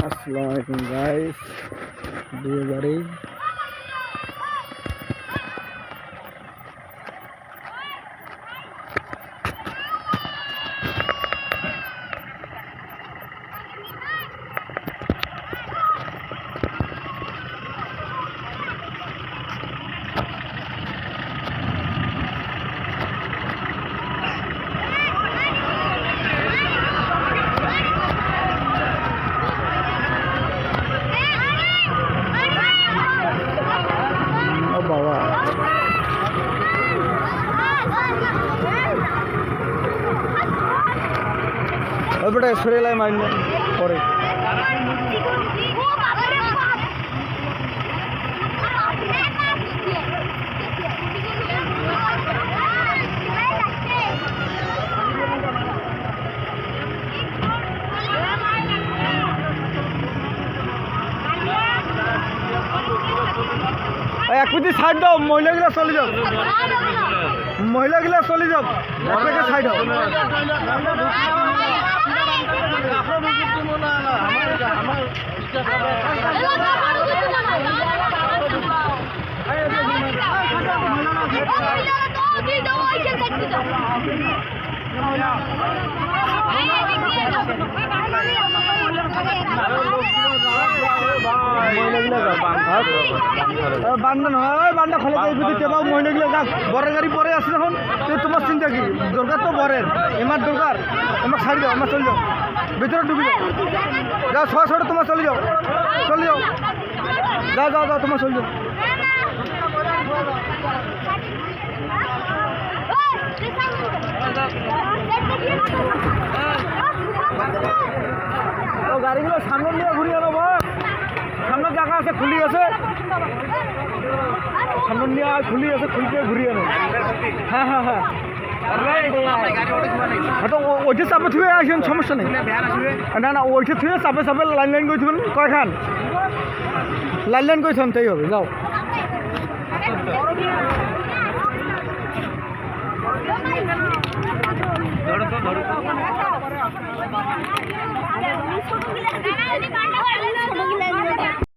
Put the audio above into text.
আসসালামু আলাইকুম গাইস, বিয়ে বাড়ি। বাবা ওইটা সরে লাই মাইন পরে এক মিনিট সাইড দাও, মহিলাগুলা চলে যাও, মহিলাগুলা চলে যাও, আপনাকে সাইড দাও। বান্ডা নয়, বান্ডা খোলে যাই মহিলাগুলো যাক। বরের গাড়ি পরে আসছে যখন তোমার চিন্তা কি দরকার? তো বরের এমার দরকার, আমার ছাড়ি দাও, আমার চলে যাও, ভিতরে ঢুকি যাও, যাও ছড়া তোমার চলে যাও, চলে যাও, যাও যাও যাও, তোমার চলে যাও। গাড়িগুলো সামনে নিয়ে ঘুরিয়ে আনো, সামনের জায়গা আছে, খুলি আছে, সামনে নিয়ে খুলি আছে, খুলতে ঘুরিয়ে আনো। হ্যাঁ হ্যাঁ হ্যাঁ, তো ওইটা চাপে থুয়ে আসেন, সমস্যা নেই। না না, ওইটা থুয়ে চাপে চাপে লাইন লাইন করে থুবেন, কয়খান লাইন লাইন করে থান, তাই হবে। যাও